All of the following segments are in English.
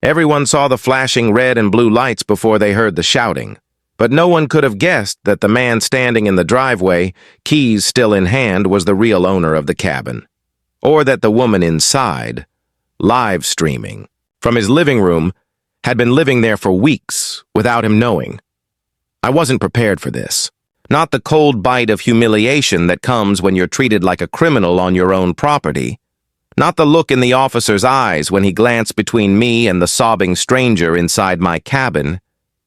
Everyone saw the flashing red and blue lights before they heard the shouting, but no one could have guessed that the man standing in the driveway, keys still in hand, was the real owner of the cabin, or that the woman inside, live streaming from his living room, had been living there for weeks without him knowing. I wasn't prepared for this. Not the cold bite of humiliation that comes when you're treated like a criminal on your own property. Not the look in the officer's eyes when he glanced between me and the sobbing stranger inside my cabin,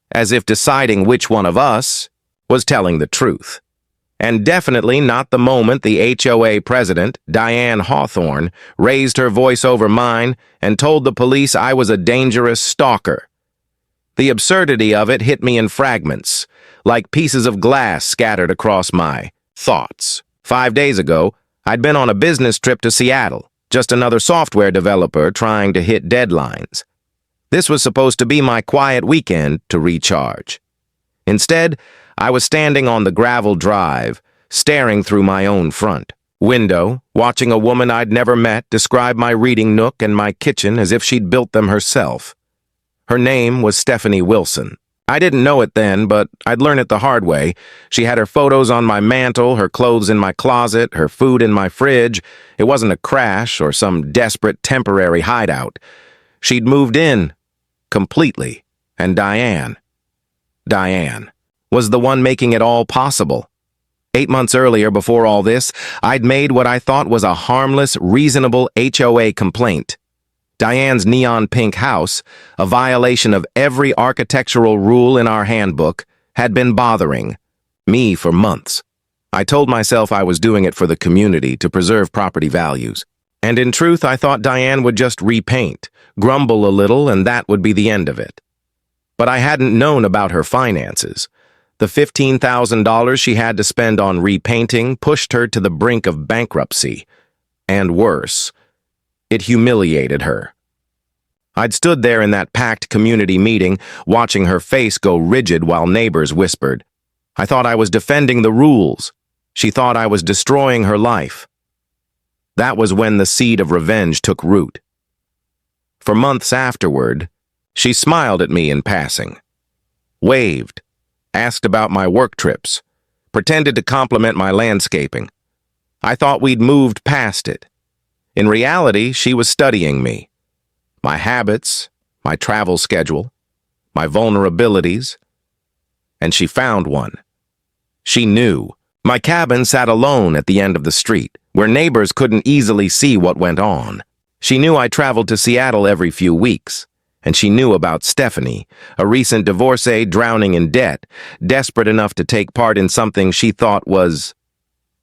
as if deciding which one of us was telling the truth. And definitely not the moment the HOA president, Diane Hawthorne, raised her voice over mine and told the police I was a dangerous stalker. The absurdity of it hit me in fragments, like pieces of glass scattered across my thoughts. 5 days ago, I'd been on a business trip to Seattle, just another software developer trying to hit deadlines. This was supposed to be my quiet weekend to recharge. Instead, I was standing on the gravel drive, staring through my own front window, watching a woman I'd never met describe my reading nook and my kitchen as if she'd built them herself. Her name was Stephanie Wilson. I didn't know it then, but I'd learn it the hard way. She had her photos on my mantle, her clothes in my closet, her food in my fridge. It wasn't a crash or some desperate temporary hideout. She'd moved in, completely, and Diane was the one making it all possible. 8 months earlier, before all this, I'd made what I thought was a harmless, reasonable HOA complaint. Diane's neon pink house, a violation of every architectural rule in our handbook, had been bothering me for months. I told myself I was doing it for the community to preserve property values. And in truth, I thought Diane would just repaint, grumble a little, and that would be the end of it. But I hadn't known about her finances. The $15,000 she had to spend on repainting pushed her to the brink of bankruptcy. And worse, it humiliated her. I'd stood there in that packed community meeting, watching her face go rigid while neighbors whispered. I thought I was defending the rules. She thought I was destroying her life. That was when the seed of revenge took root. For months afterward, she smiled at me in passing, waved, asked about my work trips, pretended to compliment my landscaping. I thought we'd moved past it. In reality, she was studying me, my habits, my travel schedule, my vulnerabilities, and she found one. She knew. My cabin sat alone at the end of the street, where neighbors couldn't easily see what went on. She knew I traveled to Seattle every few weeks, and she knew about Stephanie, a recent divorcee drowning in debt, desperate enough to take part in something she thought was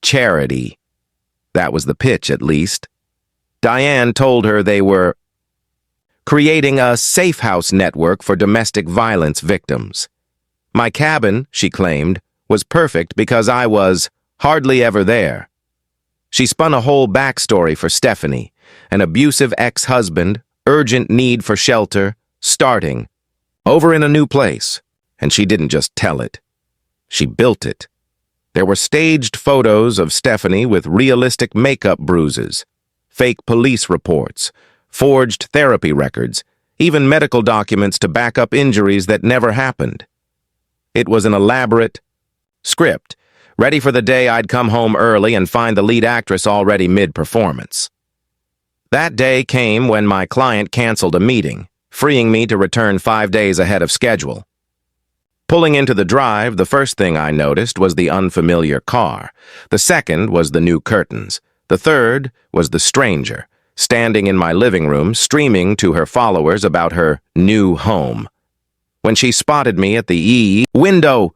charity. That was the pitch, at least. Diane told her they were creating a safe house network for domestic violence victims. My cabin, she claimed, was perfect because I was hardly ever there. She spun a whole backstory for Stephanie, an abusive ex-husband, urgent need for shelter, starting, over in a new place, and she didn't just tell it. She built it. There were staged photos of Stephanie with realistic makeup bruises, fake police reports, forged therapy records, even medical documents to back up injuries that never happened. It was an elaborate script, ready for the day I'd come home early and find the lead actress already mid-performance. That day came when my client canceled a meeting, freeing me to return 5 days ahead of schedule. Pulling into the drive, the first thing I noticed was the unfamiliar car. The second was the new curtains. The third was the stranger, standing in my living room, streaming to her followers about her new home. When she spotted me at the window,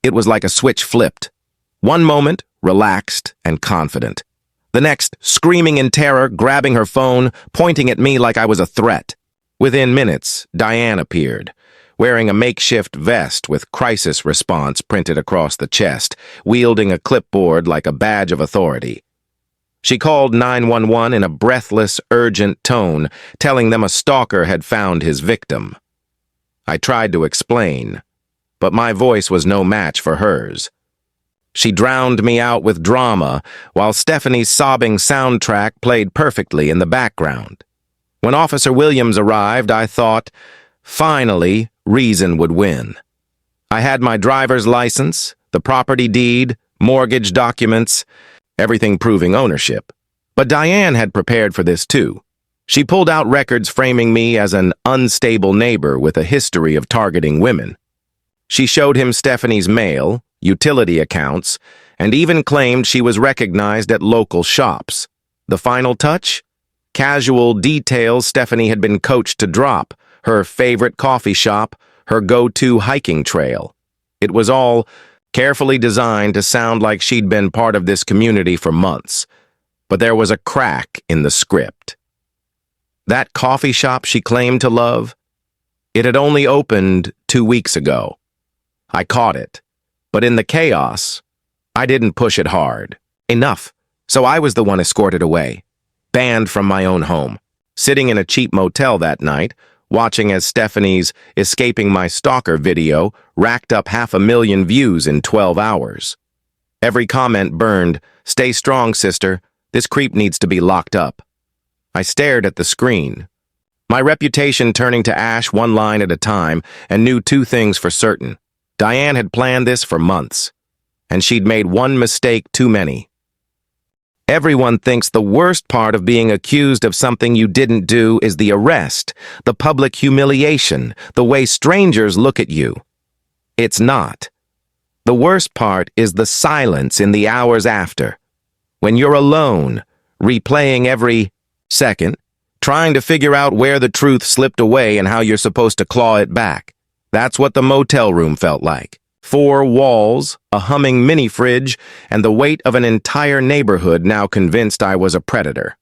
it was like a switch flipped. One moment, relaxed and confident. The next, screaming in terror, grabbing her phone, pointing at me like I was a threat. Within minutes, Diane appeared, wearing a makeshift vest with crisis response printed across the chest, wielding a clipboard like a badge of authority. She called 911 in a breathless, urgent tone, telling them a stalker had found his victim. I tried to explain, but my voice was no match for hers. She drowned me out with drama, while Stephanie's sobbing soundtrack played perfectly in the background. When Officer Williams arrived, I thought, finally, reason would win. I had my driver's license, the property deed, mortgage documents, everything proving ownership. But Diane had prepared for this too. She pulled out records framing me as an unstable neighbor with a history of targeting women. She showed him Stephanie's mail, utility accounts, and even claimed she was recognized at local shops. The final touch? Casual details Stephanie had been coached to drop, her favorite coffee shop, her go-to hiking trail. It was all carefully designed to sound like she'd been part of this community for months. But there was a crack in the script. That coffee shop she claimed to love? It had only opened 2 weeks ago. I caught it, but in the chaos, I didn't push it hard. Enough, so I was the one escorted away, banned from my own home, sitting in a cheap motel that night, watching as Stephanie's Escaping My Stalker video racked up 500,000 views in 12 hours. Every comment burned, "Stay strong, sister. This creep needs to be locked up." I stared at the screen, my reputation turning to ash one line at a time, and knew 2 things for certain. Diane had planned this for months, and she'd made one mistake too many. Everyone thinks the worst part of being accused of something you didn't do is the arrest, the public humiliation, the way strangers look at you. It's not. The worst part is the silence in the hours after, when you're alone, replaying every second, trying to figure out where the truth slipped away and how you're supposed to claw it back. That's what the motel room felt like. 4 walls, a humming mini-fridge, and the weight of an entire neighborhood now convinced I was a predator.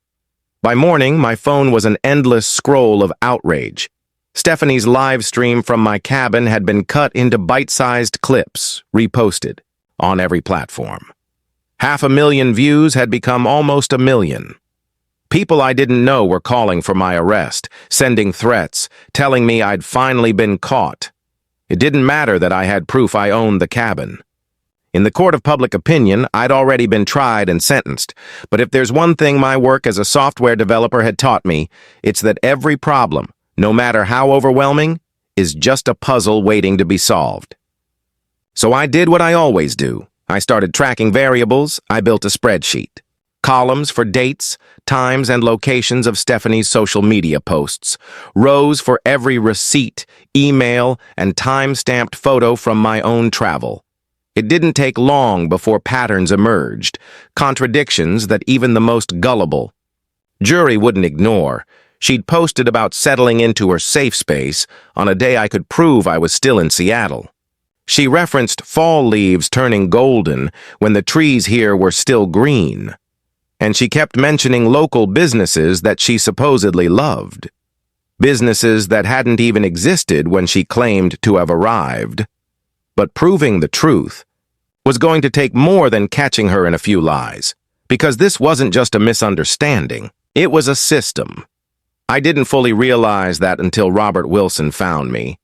By morning, my phone was an endless scroll of outrage. Stephanie's live stream from my cabin had been cut into bite-sized clips, reposted, on every platform. 500,000 views had become almost 1 million. People I didn't know were calling for my arrest, sending threats, telling me I'd finally been caught. It didn't matter that I had proof I owned the cabin. In the court of public opinion, I'd already been tried and sentenced, but if there's one thing my work as a software developer had taught me, it's that every problem, no matter how overwhelming, is just a puzzle waiting to be solved. So I did what I always do. I started tracking variables. I built a spreadsheet. Columns for dates, times, and locations of Stephanie's social media posts. Rows for every receipt, email, and time-stamped photo from my own travel. It didn't take long before patterns emerged, contradictions that even the most gullible jury wouldn't ignore. She'd posted about settling into her safe space on a day I could prove I was still in Seattle. She referenced fall leaves turning golden when the trees here were still green. And she kept mentioning local businesses that she supposedly loved. Businesses that hadn't even existed when she claimed to have arrived. But proving the truth was going to take more than catching her in a few lies, because this wasn't just a misunderstanding, it was a system. I didn't fully realize that until Robert Wilson found me.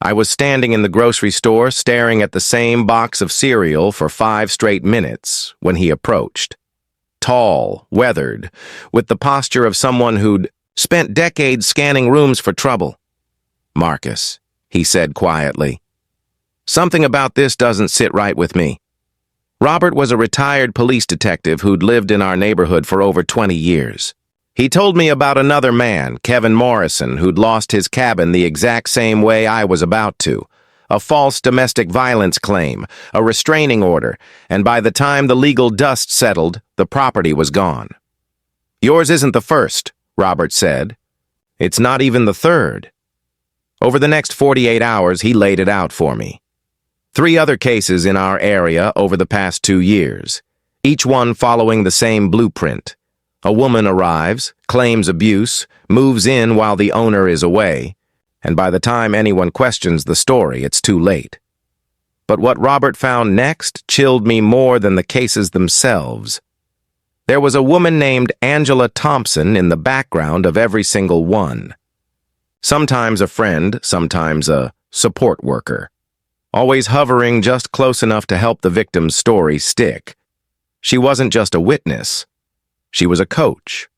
I was standing in the grocery store staring at the same box of cereal for 5 straight minutes when he approached. Tall, weathered, with the posture of someone who'd spent decades scanning rooms for trouble. "Marcus," he said quietly, "something about this doesn't sit right with me." Robert was a retired police detective who'd lived in our neighborhood for over 20 years. He told me about another man, Kevin Morrison, who'd lost his cabin the exact same way I was about to. A false domestic violence claim, a restraining order, and by the time the legal dust settled, the property was gone. "Yours isn't the first," Robert said. "It's not even the third." Over the next 48 hours, he laid it out for me. 3 other cases in our area over the past 2 years, each one following the same blueprint. A woman arrives, claims abuse, moves in while the owner is away, and by the time anyone questions the story, it's too late. But what Robert found next chilled me more than the cases themselves. There was a woman named Angela Thompson in the background of every single one. Sometimes a friend, sometimes a support worker, always hovering just close enough to help the victim's story stick. She wasn't just a witness. She was a coach.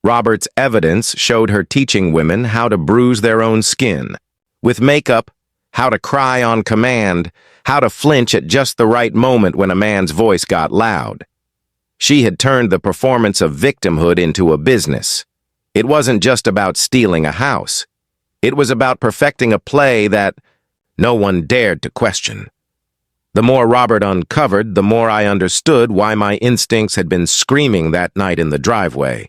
Robert's evidence showed her teaching women how to bruise their own skin. With makeup, how to cry on command, how to flinch at just the right moment when a man's voice got loud. She had turned the performance of victimhood into a business. It wasn't just about stealing a house. It was about perfecting a play that no one dared to question. The more Robert uncovered, the more I understood why my instincts had been screaming that night in the driveway.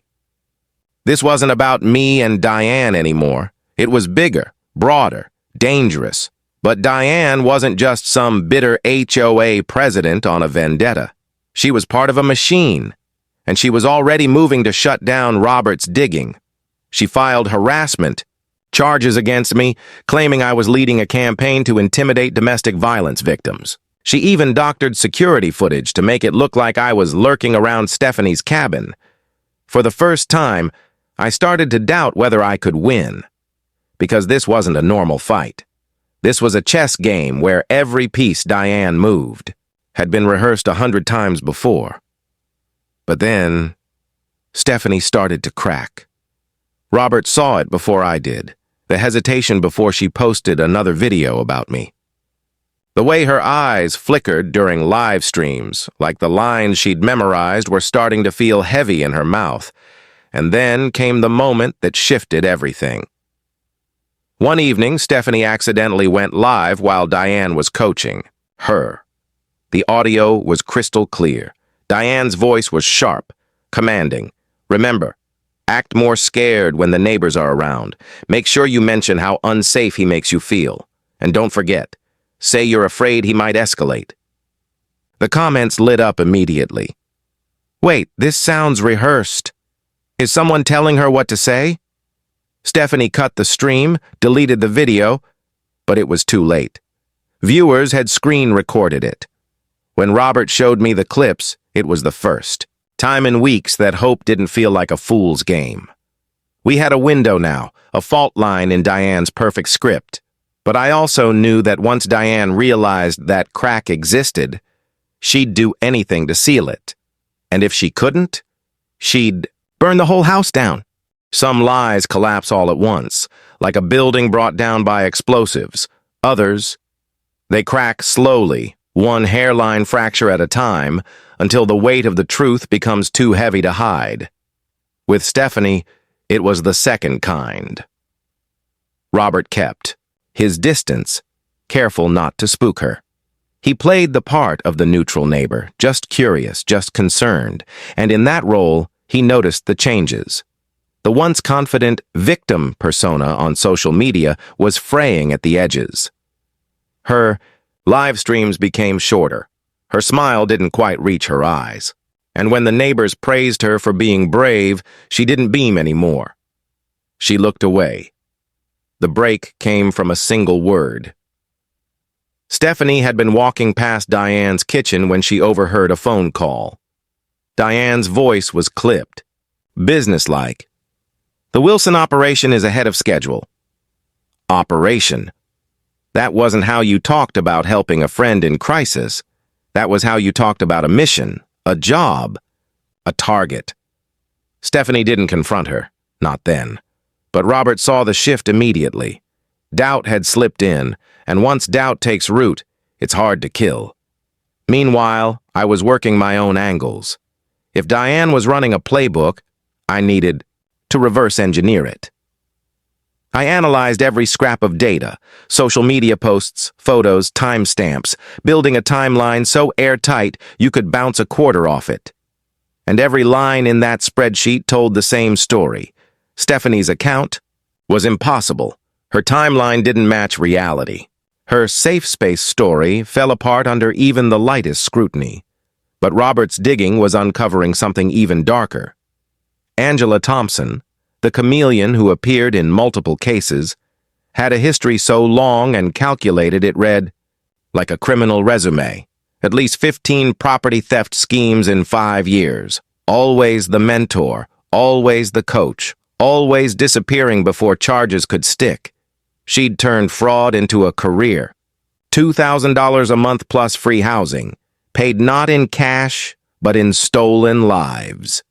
This wasn't about me and Diane anymore. It was bigger, broader, dangerous. But Diane wasn't just some bitter HOA president on a vendetta. She was part of a machine, and she was already moving to shut down Robert's digging. She filed harassment charges against me, claiming I was leading a campaign to intimidate domestic violence victims. She even doctored security footage to make it look like I was lurking around Stephanie's cabin. For the first time, I started to doubt whether I could win, because this wasn't a normal fight. This was a chess game where every piece Diane moved had been rehearsed 100 times before. But then, Stephanie started to crack. Robert saw it before I did, the hesitation before she posted another video about me. The way her eyes flickered during live streams, like the lines she'd memorized were starting to feel heavy in her mouth. And then came the moment that shifted everything. One evening, Stephanie accidentally went live while Diane was coaching her. The audio was crystal clear. Diane's voice was sharp, commanding. Remember, act more scared when the neighbors are around. Make sure you mention how unsafe he makes you feel. And don't forget, say you're afraid he might escalate. The comments lit up immediately. Wait, this sounds rehearsed. Is someone telling her what to say? Stephanie cut the stream, deleted the video, but it was too late. Viewers had screen recorded it. When Robert showed me the clips, it was the first time in weeks that hope didn't feel like a fool's game. We had a window now, a fault line in Diane's perfect script. But I also knew that once Diane realized that crack existed, she'd do anything to seal it. And if she couldn't, she'd burn the whole house down. Some lies collapse all at once, like a building brought down by explosives. Others, they crack slowly, one hairline fracture at a time, until the weight of the truth becomes too heavy to hide. With Stephanie, it was the second kind. Robert kept his distance, careful not to spook her. He played the part of the neutral neighbor, just curious, just concerned, and in that role, he noticed the changes. The once confident victim persona on social media was fraying at the edges. Her live streams became shorter. Her smile didn't quite reach her eyes. And when the neighbors praised her for being brave, she didn't beam anymore. She looked away. The break came from a single word. Stephanie had been walking past Diane's kitchen when she overheard a phone call. Diane's voice was clipped, businesslike. The Wilson operation is ahead of schedule. Operation. That wasn't how you talked about helping a friend in crisis. That was how you talked about a mission, a job, a target. Stephanie didn't confront her, not then. But Robert saw the shift immediately. Doubt had slipped in, and once doubt takes root, it's hard to kill. Meanwhile, I was working my own angles. If Diane was running a playbook, I needed to reverse engineer it. I analyzed every scrap of data, social media posts, photos, timestamps, building a timeline so airtight you could bounce a quarter off it. And every line in that spreadsheet told the same story. Stephanie's account was impossible. Her timeline didn't match reality. Her safe space story fell apart under even the lightest scrutiny. But Robert's digging was uncovering something even darker. Angela Thompson, the chameleon who appeared in multiple cases, had a history so long and calculated it read like a criminal resume. At least 15 property theft schemes in 5 years. Always the mentor, always the coach, always disappearing before charges could stick. She'd turned fraud into a career. $2,000 a month plus free housing, paid not in cash, but in stolen lives.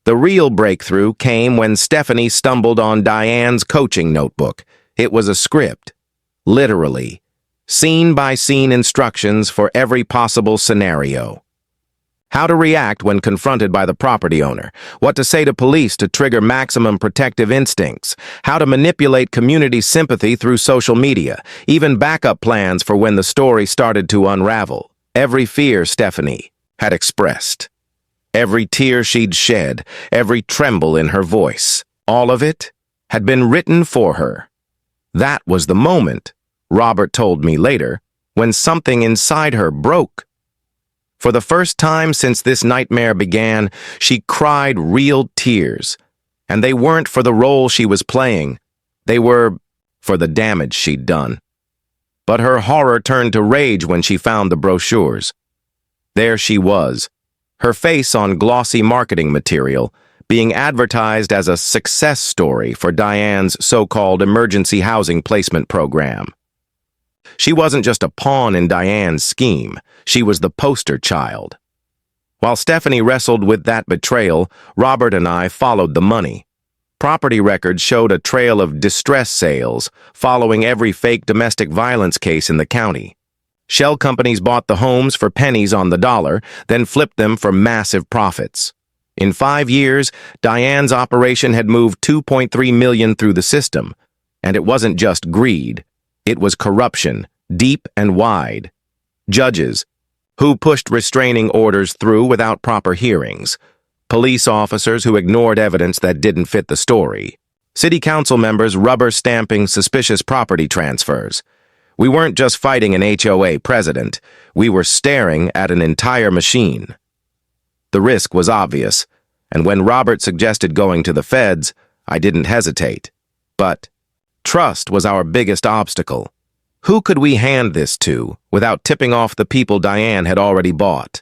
The real breakthrough came when Stephanie stumbled on Diane's coaching notebook. It was a script, literally, scene-by-scene instructions for every possible scenario. How to react when confronted by the property owner, what to say to police to trigger maximum protective instincts, how to manipulate community sympathy through social media, even backup plans for when the story started to unravel. Every fear Stephanie had expressed. Every tear she'd shed, every tremble in her voice, all of it had been written for her. That was the moment, Robert told me later, when something inside her broke. For the first time since this nightmare began, she cried real tears. And they weren't for the role she was playing. They were for the damage she'd done. But her horror turned to rage when she found the brochures. There she was, her face on glossy marketing material, being advertised as a success story for Diane's so-called emergency housing placement program. She wasn't just a pawn in Diane's scheme, she was the poster child. While Stephanie wrestled with that betrayal, Robert and I followed the money. Property records showed a trail of distress sales following every fake domestic violence case in the county. Shell companies bought the homes for pennies on the dollar, then flipped them for massive profits. In 5 years, Diane's operation had moved $2.3 million through the system. And it wasn't just greed. It was corruption, deep and wide. Judges, who pushed restraining orders through without proper hearings. Police officers who ignored evidence that didn't fit the story. City council members rubber-stamping suspicious property transfers. We weren't just fighting an HOA president, we were staring at an entire machine. The risk was obvious, and when Robert suggested going to the feds, I didn't hesitate. But trust was our biggest obstacle. Who could we hand this to without tipping off the people Diane had already bought?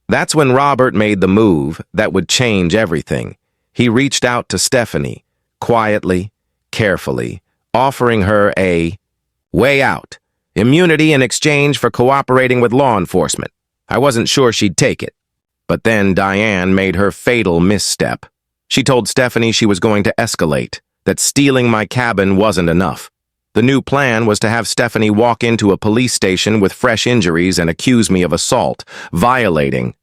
That's when Robert made the move that would change everything. He reached out to Stephanie, quietly, carefully, offering her a way out, immunity in exchange for cooperating with law enforcement. I wasn't sure she'd take it. But then Diane made her fatal misstep. She told Stephanie she was going to escalate, that stealing my cabin wasn't enough. The new plan was to have Stephanie walk into a police station with fresh injuries and accuse me of assault, violating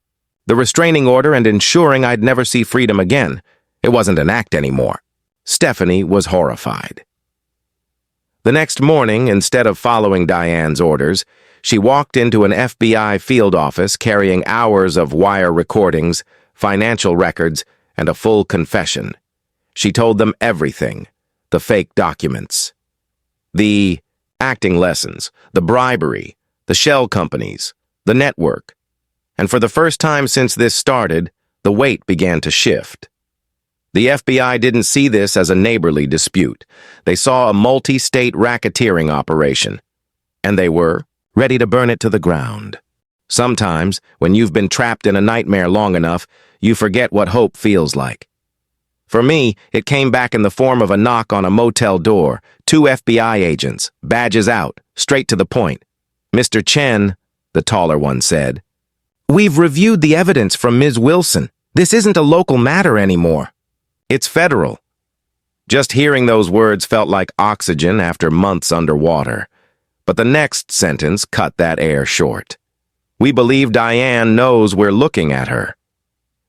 the restraining order and ensuring I'd never see freedom again. It wasn't an act anymore. Stephanie was horrified. The next morning, instead of following Diane's orders, she walked into an FBI field office carrying hours of wire recordings, financial records, and a full confession. She told them everything, the fake documents, the acting lessons, the bribery, the shell companies, the network. And for the first time since this started, the weight began to shift. The FBI didn't see this as a neighborly dispute. They saw a multi-state racketeering operation, and they were ready to burn it to the ground. Sometimes, when you've been trapped in a nightmare long enough, you forget what hope feels like. For me, it came back in the form of a knock on a motel door, 2 FBI agents, badges out, straight to the point. "Mr. Chen," the taller one said, "we've reviewed the evidence from Ms. Wilson. This isn't a local matter anymore. It's federal." Just hearing those words felt like oxygen after months underwater. But the next sentence cut that air short. "We believe Diane knows we're looking at her."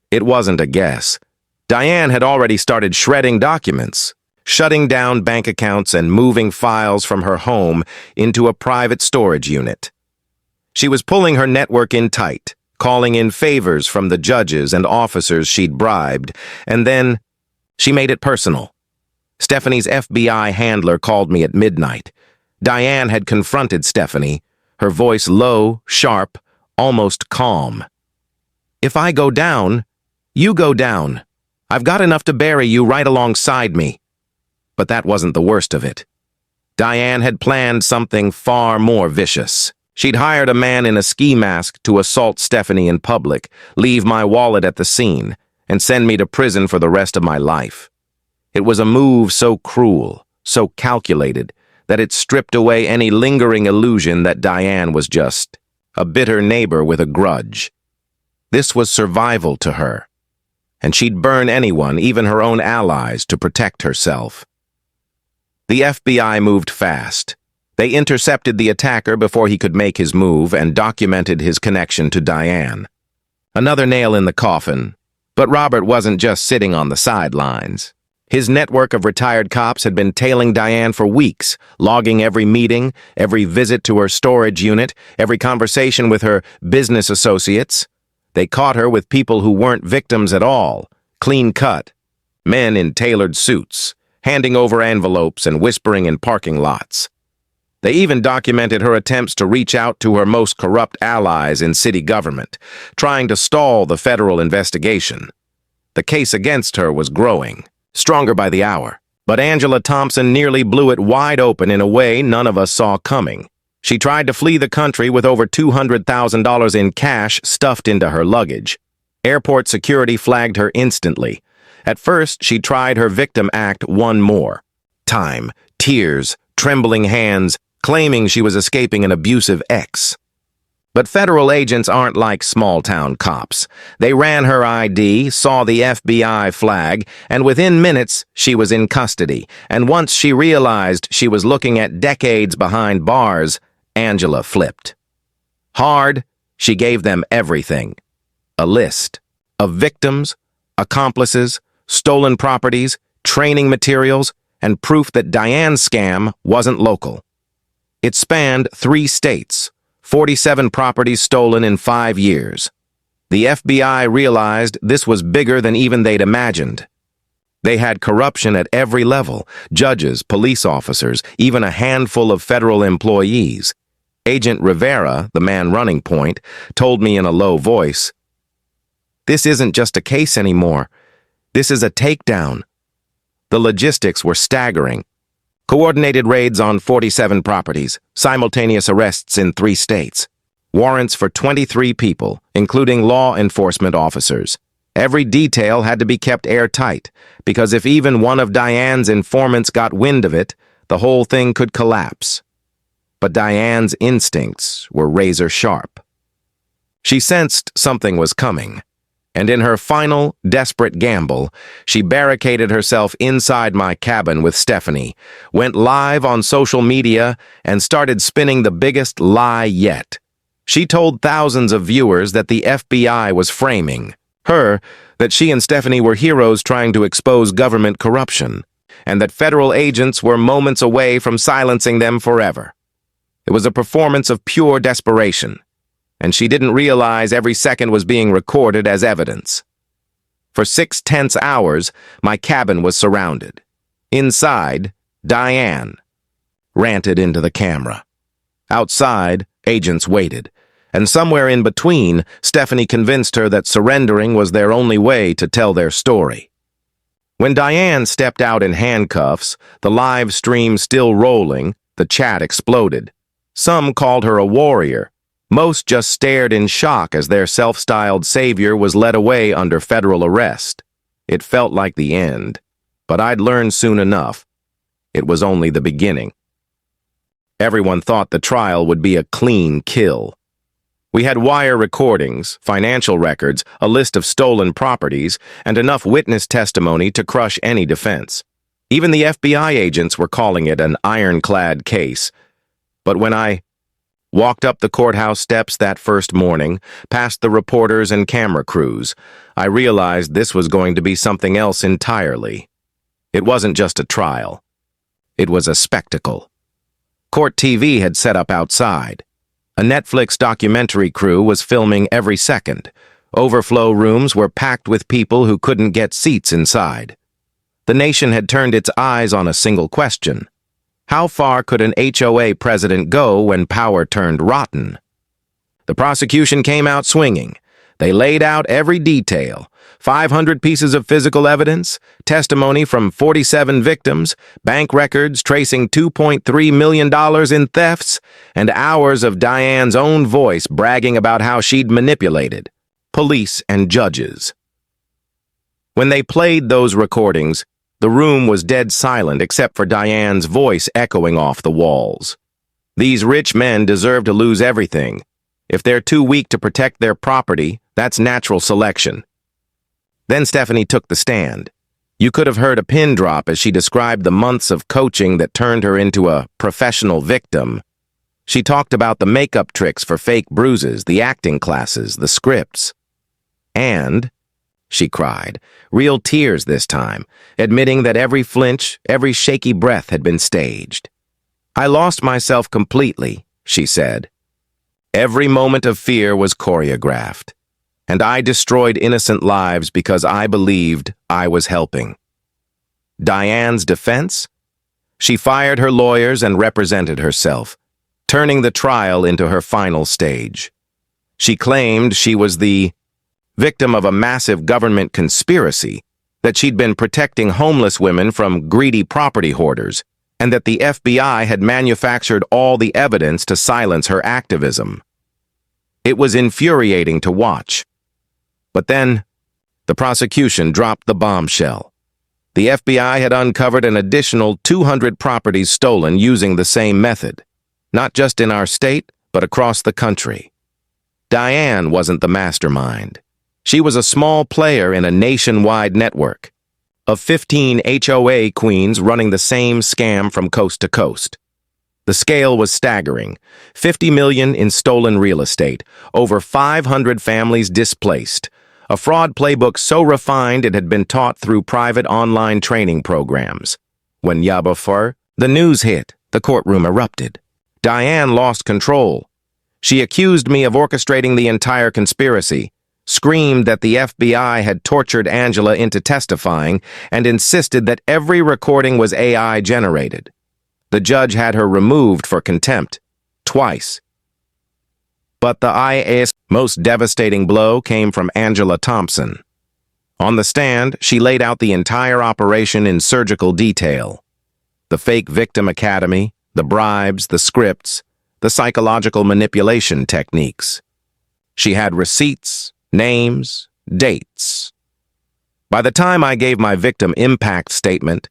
It wasn't a guess. Diane had already started shredding documents, shutting down bank accounts and moving files from her home into a private storage unit. She was pulling her network in tight, calling in favors from the judges and officers she'd bribed, and then she made it personal. Stephanie's FBI handler called me at midnight. Diane had confronted Stephanie, her voice low, sharp, almost calm. "If I go down, you go down. I've got enough to bury you right alongside me." But that wasn't the worst of it. Diane had planned something far more vicious. She'd hired a man in a ski mask to assault Stephanie in public, leave my wallet at the scene, and send me to prison for the rest of my life. It was a move so cruel, so calculated, that it stripped away any lingering illusion that Diane was just a bitter neighbor with a grudge. This was survival to her. and she'd burn anyone, even her own allies, to protect herself. The FBI moved fast. They intercepted the attacker before he could make his move and documented his connection to Diane. Another nail in the coffin, but Robert wasn't just sitting on the sidelines. His network of retired cops had been tailing Diane for weeks, logging every meeting, every visit to her storage unit, every conversation with her business associates. They caught her with people who weren't victims at all, clean-cut, men in tailored suits, handing over envelopes and whispering in parking lots. They even documented her attempts to reach out to her most corrupt allies in city government, trying to stall the federal investigation. The case against her was growing, stronger by the hour, but Angela Thompson nearly blew it wide open in a way none of us saw coming. She tried to flee the country with over $200,000 in cash stuffed into her luggage. Airport security flagged her instantly. At first, she tried her victim act one more time, tears, trembling hands, claiming she was escaping an abusive ex. But federal agents aren't like small-town cops. They ran her ID, saw the FBI flag, and within minutes, she was in custody. And once she realized she was looking at decades behind bars, Angela flipped. Hard, she gave them everything. A list of victims, accomplices, stolen properties, training materials, and proof that Diane's scam wasn't local. It spanned 3 states, 47 properties stolen in 5 years. The FBI realized this was bigger than even they'd imagined. They had corruption at every level, judges, police officers, even a handful of federal employees. Agent Rivera, the man running point, told me in a low voice, "This isn't just a case anymore. This is a takedown." The logistics were staggering. Coordinated raids on 47 properties, simultaneous arrests in 3 states. Warrants for 23 people, including law enforcement officers. Every detail had to be kept airtight, because if even one of Diane's informants got wind of it, the whole thing could collapse. But Diane's instincts were razor sharp. She sensed something was coming, and in her final, desperate gamble, she barricaded herself inside my cabin with Stephanie, went live on social media, and started spinning the biggest lie yet. She told thousands of viewers that the FBI was framing her, that she and Stephanie were heroes trying to expose government corruption, and that federal agents were moments away from silencing them forever. It was a performance of pure desperation, and she didn't realize every second was being recorded as evidence. For 6 tense hours, my cabin was surrounded. Inside, Diane ranted into the camera. Outside, agents waited, and somewhere in between, Stephanie convinced her that surrendering was their only way to tell their story. When Diane stepped out in handcuffs, the live stream still rolling, the chat exploded. Some called her a warrior. Most just stared in shock as their self-styled savior was led away under federal arrest. It felt like the end, but I'd learned soon enough. It was only the beginning. Everyone thought the trial would be a clean kill. We had wire recordings, financial records, a list of stolen properties, and enough witness testimony to crush any defense. Even the FBI agents were calling it an ironclad case. But when I walked up the courthouse steps that first morning, past the reporters and camera crews, I realized this was going to be something else entirely. It wasn't just a trial. It was a spectacle. Court TV had set up outside. A Netflix documentary crew was filming every second. Overflow rooms were packed with people who couldn't get seats inside. The nation had turned its eyes on a single question. How far could an HOA president go when power turned rotten? The prosecution came out swinging. They laid out every detail. 500 pieces of physical evidence, testimony from 47 victims, bank records tracing $2.3 million in thefts, and hours of Diane's own voice bragging about how she'd manipulated police and judges. When they played those recordings, the room was dead silent except for Diane's voice echoing off the walls. These rich men deserve to lose everything. If they're too weak to protect their property, that's natural selection. Then Stephanie took the stand. You could have heard a pin drop as she described the months of coaching that turned her into a professional victim. She talked about the makeup tricks for fake bruises, the acting classes, the scripts. And, she cried, real tears this time, admitting that every flinch, every shaky breath had been staged. I lost myself completely, she said. Every moment of fear was choreographed, and I destroyed innocent lives because I believed I was helping. Diane's defense? She fired her lawyers and represented herself, turning the trial into her final stage. She claimed she was the victim of a massive government conspiracy, that she'd been protecting homeless women from greedy property hoarders, and that the FBI had manufactured all the evidence to silence her activism. It was infuriating to watch. But then, the prosecution dropped the bombshell. The FBI had uncovered an additional 200 properties stolen using the same method, not just in our state, but across the country. Diane wasn't the mastermind. She was a small player in a nationwide network of 15 HOA queens running the same scam from coast to coast. The scale was staggering. $50 million in stolen real estate, over 500 families displaced, a fraud playbook so refined it had been taught through private online training programs. When Yabafor, the news hit, the courtroom erupted. Diane lost control. She accused me of orchestrating the entire conspiracy, screamed that the FBI had tortured Angela into testifying, and insisted that every recording was AI-generated. The judge had her removed for contempt, twice. But the IA's most devastating blow came from Angela Thompson. On the stand, she laid out the entire operation in surgical detail. The fake victim academy, the bribes, the scripts, the psychological manipulation techniques. She had receipts, names, dates. By the time I gave my victim impact statement,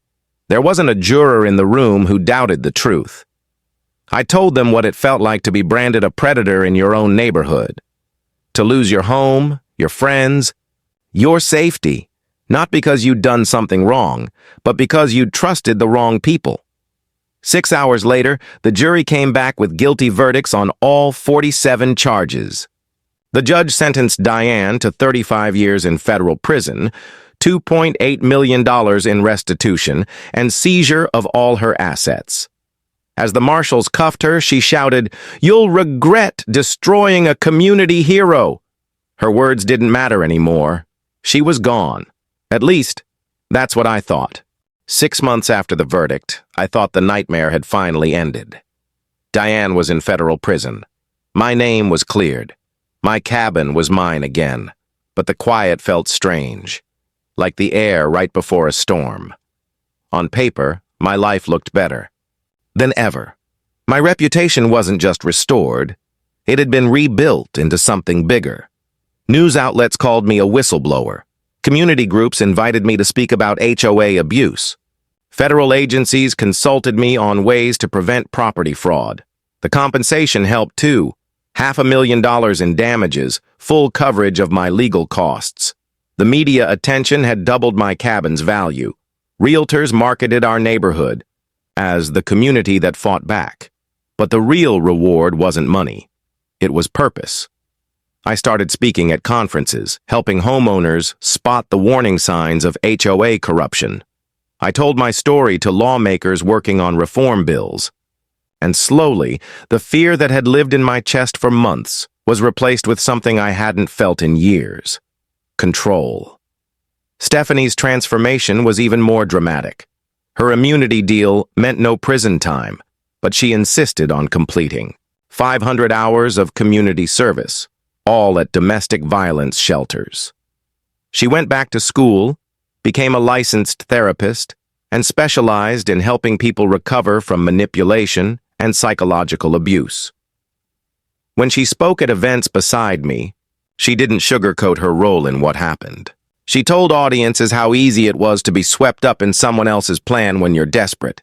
there wasn't a juror in the room who doubted the truth. I told them what it felt like to be branded a predator in your own neighborhood. To lose your home, your friends, your safety, not because you'd done something wrong, but because you'd trusted the wrong people. 6 hours later, the jury came back with guilty verdicts on all 47 charges. The judge sentenced Diane to 35 years in federal prison, $2.8 million in restitution, and seizure of all her assets. As the marshals cuffed her, she shouted, "You'll regret destroying a community hero." Her words didn't matter anymore. She was gone. At least, that's what I thought. 6 months after the verdict, I thought the nightmare had finally ended. Diane was in federal prison. My name was cleared. My cabin was mine again, but the quiet felt strange, like the air right before a storm. On paper, my life looked better than ever. My reputation wasn't just restored, it had been rebuilt into something bigger. News outlets called me a whistleblower. Community groups invited me to speak about HOA abuse. Federal agencies consulted me on ways to prevent property fraud. The compensation helped too. $500,000 in damages, full coverage of my legal costs. The media attention had doubled my cabin's value. Realtors marketed our neighborhood as the community that fought back. But the real reward wasn't money. It was purpose. I started speaking at conferences, helping homeowners spot the warning signs of HOA corruption. I told my story to lawmakers working on reform bills. And slowly, the fear that had lived in my chest for months was replaced with something I hadn't felt in years: control. Stephanie's transformation was even more dramatic. Her immunity deal meant no prison time, but she insisted on completing 500 hours of community service, all at domestic violence shelters. She went back to school, became a licensed therapist, and specialized in helping people recover from manipulation and psychological abuse. When she spoke at events beside me, she didn't sugarcoat her role in what happened. She told audiences how easy it was to be swept up in someone else's plan when you're desperate,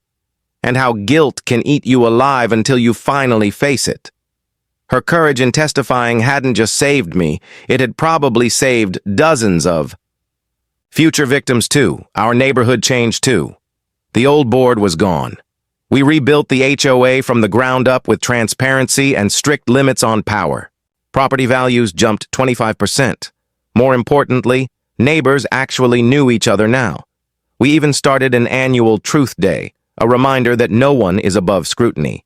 and how guilt can eat you alive until you finally face it. Her courage in testifying hadn't just saved me, it had probably saved dozens of Future victims too. Our neighborhood changed too. The old board was gone. We rebuilt the HOA from the ground up with transparency and strict limits on power. Property values jumped 25%. More importantly, neighbors actually knew each other now. We even started an annual Truth Day, a reminder that no one is above scrutiny.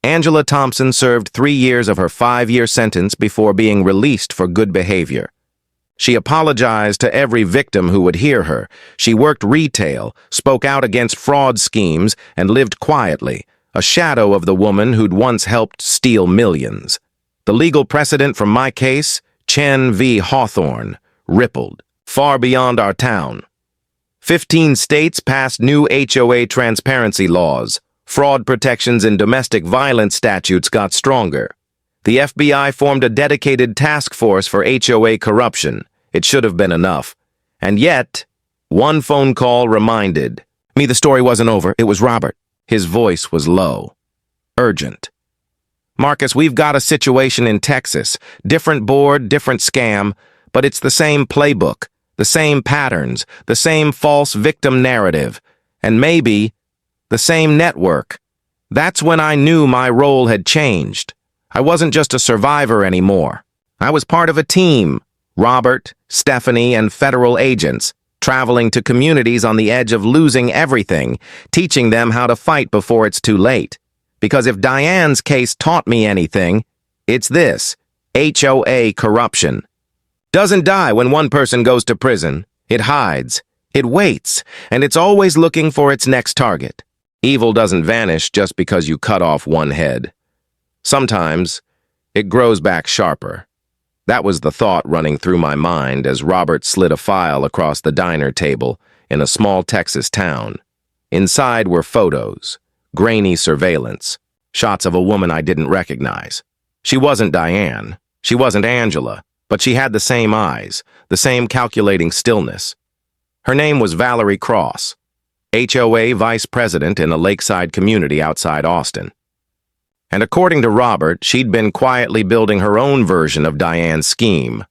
Angela Thompson served 3 years of her 5-year sentence before being released for good behavior. She apologized to every victim who would hear her. She worked retail, spoke out against fraud schemes, and lived quietly, a shadow of the woman who'd once helped steal millions. The legal precedent from my case, Chen v. Hawthorne, rippled far beyond our town. 15 states passed new HOA transparency laws. Fraud protections and domestic violence statutes got stronger. The FBI formed a dedicated task force for HOA corruption. It should have been enough. And yet, one phone call reminded me the story wasn't over. It was Robert. His voice was low. Urgent. Marcus, we've got a situation in Texas. Different board, different scam, but it's the same playbook, the same patterns, the same false victim narrative, and maybe the same network. That's when I knew my role had changed. I wasn't just a survivor anymore. I was part of a team, Robert, Stephanie, and federal agents, traveling to communities on the edge of losing everything, teaching them how to fight before it's too late. Because if Diane's case taught me anything, it's this: HOA corruption doesn't die when one person goes to prison. It hides, it waits, and it's always looking for its next target. Evil doesn't vanish just because you cut off one head. Sometimes, it grows back sharper. That was the thought running through my mind as Robert slid a file across the diner table in a small Texas town. Inside were photos, grainy surveillance, shots of a woman I didn't recognize. She wasn't Diane, she wasn't Angela, but she had the same eyes, the same calculating stillness. Her name was Valerie Cross, HOA vice president in a lakeside community outside Austin. And according to Robert, she'd been quietly building her own version of Diane's scheme,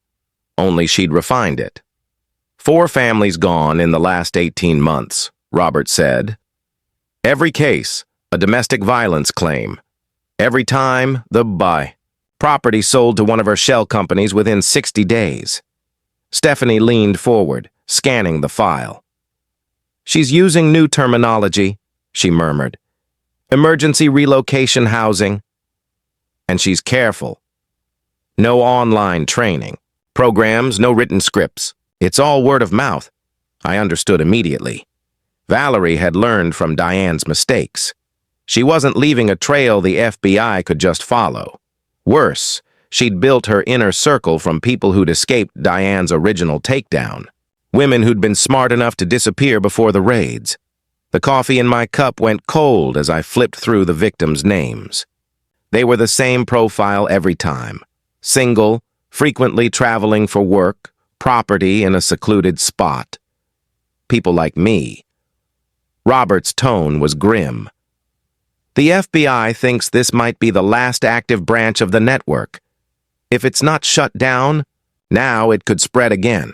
only she'd refined it. 4 families gone in the last 18 months, Robert said. Every case, a domestic violence claim. Every time, the property sold to one of her shell companies within 60 days. Stephanie leaned forward, scanning the file. She's using new terminology, she murmured. Emergency relocation housing. And she's careful. No online training. Programs, no written scripts. It's all word of mouth. I understood immediately. Valerie had learned from Diane's mistakes. She wasn't leaving a trail the FBI could just follow. Worse, she'd built her inner circle from people who'd escaped Diane's original takedown. Women who'd been smart enough to disappear before the raids. The coffee in my cup went cold as I flipped through the victims' names. They were the same profile every time. Single, frequently traveling for work, property in a secluded spot. People like me. Robert's tone was grim. The FBI thinks this might be the last active branch of the network. If it's not shut down, now it could spread again.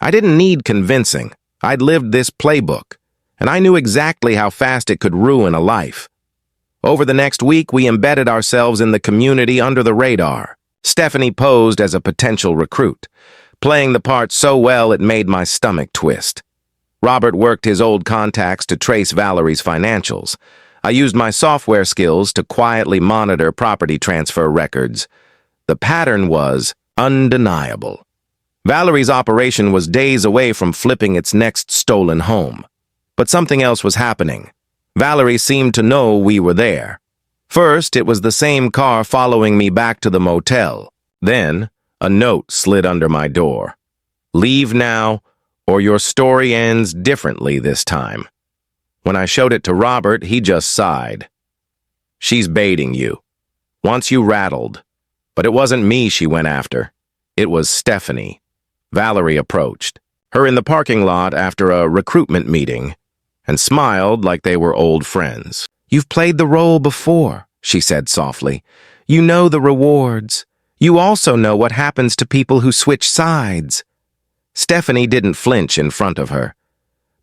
I didn't need convincing. I'd lived this playbook, and I knew exactly how fast it could ruin a life. Over the next week, we embedded ourselves in the community under the radar. Stephanie posed as a potential recruit, playing the part so well it made my stomach twist. Robert worked his old contacts to trace Valerie's financials. I used my software skills to quietly monitor property transfer records. The pattern was undeniable. Valerie's operation was days away from flipping its next stolen home. But something else was happening. Valerie seemed to know we were there. First, it was the same car following me back to the motel. Then, a note slid under my door. Leave now, or your story ends differently this time. When I showed it to Robert, he just sighed. She's baiting you. Wants you rattled. But it wasn't me she went after. It was Stephanie. Valerie approached, her in the parking lot after a recruitment meeting, and smiled like they were old friends. You've played the role before, she said softly. You know the rewards. You also know what happens to people who switch sides. Stephanie didn't flinch in front of her,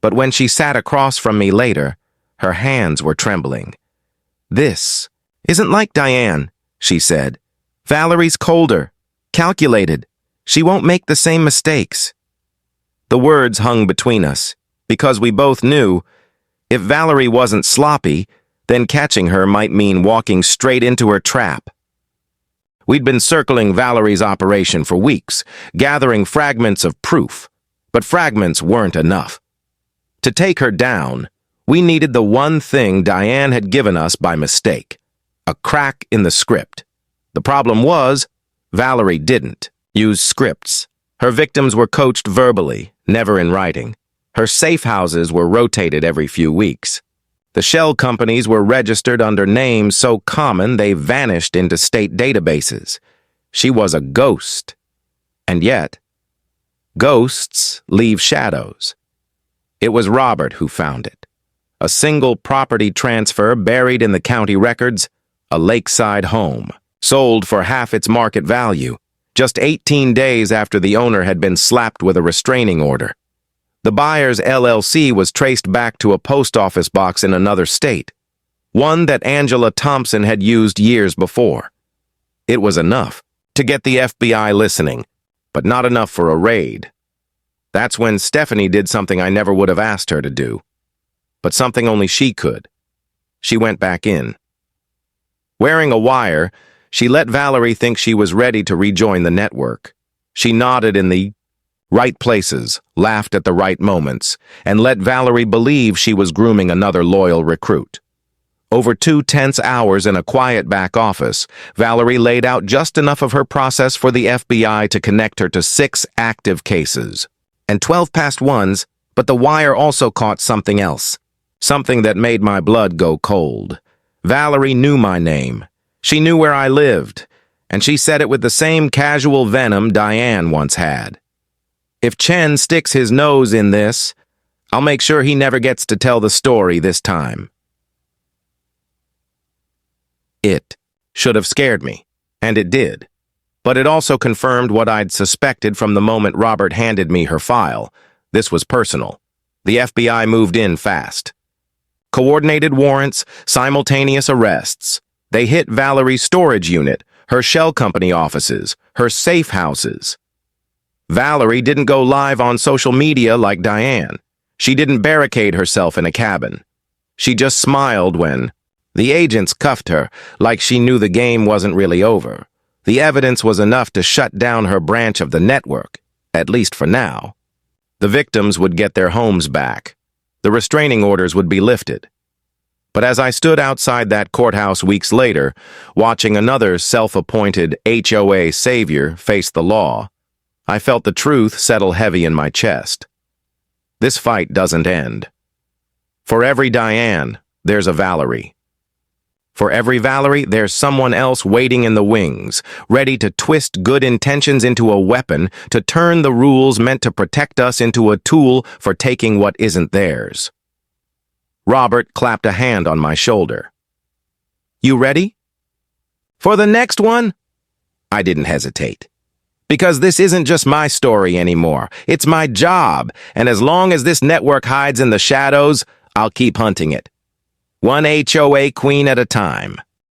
but when she sat across from me later, her hands were trembling. "This isn't like Diane," she said. "Valerie's colder, calculated. She won't make the same mistakes." The words hung between us, because we both knew if Valerie wasn't sloppy, then catching her might mean walking straight into her trap. We'd been circling Valerie's operation for weeks, gathering fragments of proof, but fragments weren't enough. To take her down, we needed the one thing Diane had given us by mistake, a crack in the script. The problem was, Valerie didn't use scripts. Her victims were coached verbally, never in writing. Her safe houses were rotated every few weeks. The shell companies were registered under names so common they vanished into state databases. She was a ghost. And yet, ghosts leave shadows. It was Robert who found it. A single property transfer buried in the county records, a lakeside home, sold for half its market value, just 18 days after the owner had been slapped with a restraining order. The buyer's LLC was traced back to a post office box in another state, one that Angela Thompson had used years before. It was enough to get the FBI listening, but not enough for a raid. That's when Stephanie did something I never would have asked her to do, but something only she could. She went back in. Wearing a wire, she let Valerie think she was ready to rejoin the network. She nodded in the right places, laughed at the right moments, and let Valerie believe she was grooming another loyal recruit. Over 2 tense hours in a quiet back office, Valerie laid out just enough of her process for the FBI to connect her to 6 active cases, and 12 past ones, but the wire also caught something else, something that made my blood go cold. Valerie knew my name. She knew where I lived, and she said it with the same casual venom Diane once had. If Chen sticks his nose in this, I'll make sure he never gets to tell the story this time. It should have scared me, and it did. But it also confirmed what I'd suspected from the moment Robert handed me her file. This was personal. The FBI moved in fast. Coordinated warrants, simultaneous arrests. They hit Valerie's storage unit, her shell company offices, her safe houses. Valerie didn't go live on social media like Diane. She didn't barricade herself in a cabin. She just smiled when the agents cuffed her like she knew the game wasn't really over. The evidence was enough to shut down her branch of the network, at least for now. The victims would get their homes back. The restraining orders would be lifted. But as I stood outside that courthouse weeks later, watching another self-appointed HOA savior face the law, I felt the truth settle heavy in my chest. This fight doesn't end. For every Diane, there's a Valerie. For every Valerie, there's someone else waiting in the wings, ready to twist good intentions into a weapon, to turn the rules meant to protect us into a tool for taking what isn't theirs. Robert clapped a hand on my shoulder. "You ready?" "For the next one?" I didn't hesitate. Because this isn't just my story anymore. It's my job, and as long as this network hides in the shadows, I'll keep hunting it. One HOA queen at a time.